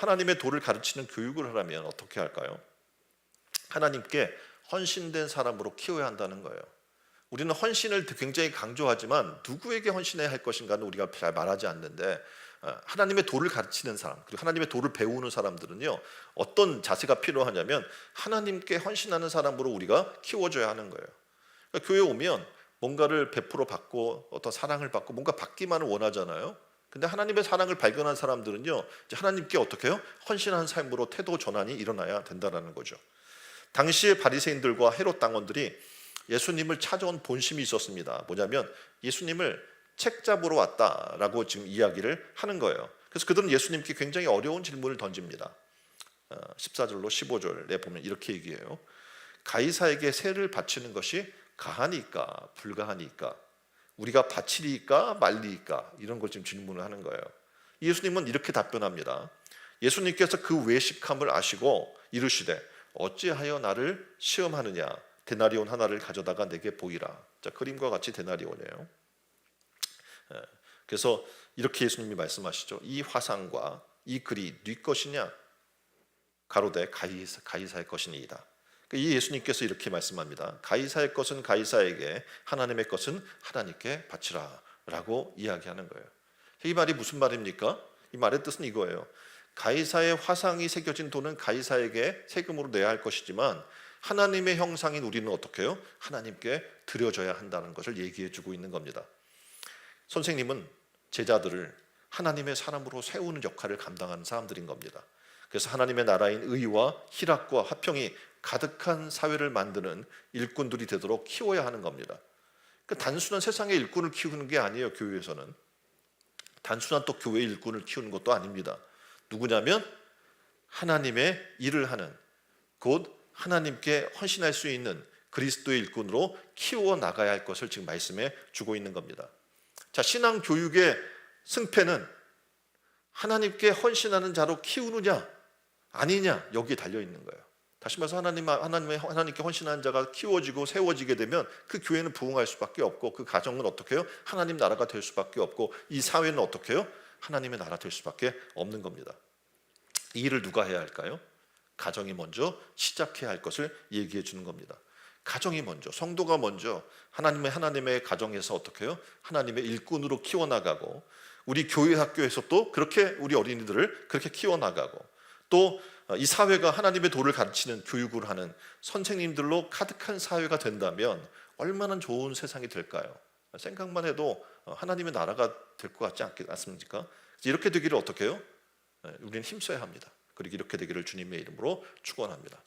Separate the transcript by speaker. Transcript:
Speaker 1: 하나님의 도를 가르치는 교육을 하려면 어떻게 할까요? 하나님께 헌신된 사람으로 키워야 한다는 거예요. 우리는 헌신을 굉장히 강조하지만 누구에게 헌신해야 할 것인가는 우리가 잘 말하지 않는데, 하나님의 도를 가르치는 사람, 그리고 하나님의 도를 배우는 사람들은요, 어떤 자세가 필요하냐면 하나님께 헌신하는 사람으로 우리가 키워줘야 하는 거예요. 그러니까 교회에 오면 뭔가를 베풀어 받고 어떤 사랑을 받고 뭔가 받기만을 원하잖아요. 근데 하나님의 사랑을 발견한 사람들은요, 이제 하나님께 어떻게 해요? 헌신한 삶으로 태도 전환이 일어나야 된다는 거죠. 당시의 바리새인들과 헤롯 당원들이 예수님을 찾아온 본심이 있었습니다. 뭐냐면 예수님을 책 잡으러 왔다라고 지금 이야기를 하는 거예요. 그래서 그들은 예수님께 굉장히 어려운 질문을 던집니다. 14절로 15절에 보면 이렇게 얘기해요. 가이사에게 세를 바치는 것이 가하니까 불가하니까, 우리가 바치리까 말리까, 이런 걸 지금 질문을 하는 거예요. 예수님은 이렇게 답변합니다. 예수님께서 그 외식함을 아시고 이르시되 어찌하여 나를 시험하느냐, 데나리온 하나를 가져다가 내게 보이라. 자, 그림과 같이 데나리온이에요. 그래서 이렇게 예수님이 말씀하시죠. 이 화상과 이 글이 네 것이냐? 가로되 가이사의 것이니이다. 이 예수님께서 이렇게 말씀합니다. 가이사의 것은 가이사에게, 하나님의 것은 하나님께 바치라 라고 이야기하는 거예요. 이 말이 무슨 말입니까? 이 말의 뜻은 이거예요. 가이사의 화상이 새겨진 돈은 가이사에게 세금으로 내야 할 것이지만 하나님의 형상인 우리는 어떻게 해요? 하나님께 드려져야 한다는 것을 얘기해 주고 있는 겁니다. 선생님은 제자들을 하나님의 사람으로 세우는 역할을 감당하는 사람들인 겁니다. 그래서 하나님의 나라인 의와 희락과 화평이 가득한 사회를 만드는 일꾼들이 되도록 키워야 하는 겁니다. 그러니까 단순한 세상의 일꾼을 키우는 게 아니에요. 교회에서는 단순한 또 교회 일꾼을 키우는 것도 아닙니다. 누구냐면 하나님의 일을 하는, 곧 하나님께 헌신할 수 있는 그리스도의 일꾼으로 키워 나가야 할 것을 지금 말씀해 주고 있는 겁니다. 자, 신앙 교육의 승패는 하나님께 헌신하는 자로 키우느냐 아니냐, 여기에 달려 있는 거예요. 다시 말해서 하나님께 헌신하는 자가 키워지고 세워지게 되면 그 교회는 부흥할 수밖에 없고, 그 가정은 어떻게 해요? 하나님 나라가 될 수밖에 없고, 이 사회는 어떻게 해요? 하나님의 나라 될 수밖에 없는 겁니다. 이 일을 누가 해야 할까요? 가정이 먼저 시작해야 할 것을 얘기해 주는 겁니다. 가정이 먼저, 성도가 먼저 하나님의 가정에서 어떻게 해요? 하나님의 일꾼으로 키워나가고, 우리 교회 학교에서 또 그렇게 우리 어린이들을 그렇게 키워나가고, 또 이 사회가 하나님의 도를 가르치는 교육을 하는 선생님들로 가득한 사회가 된다면 얼마나 좋은 세상이 될까요? 생각만 해도 하나님의 나라가 될 것 같지 않습니까? 이렇게 되기를 어떻게 해요? 우리는 힘써야 합니다. 그리고 이렇게 되기를 주님의 이름으로 축원합니다.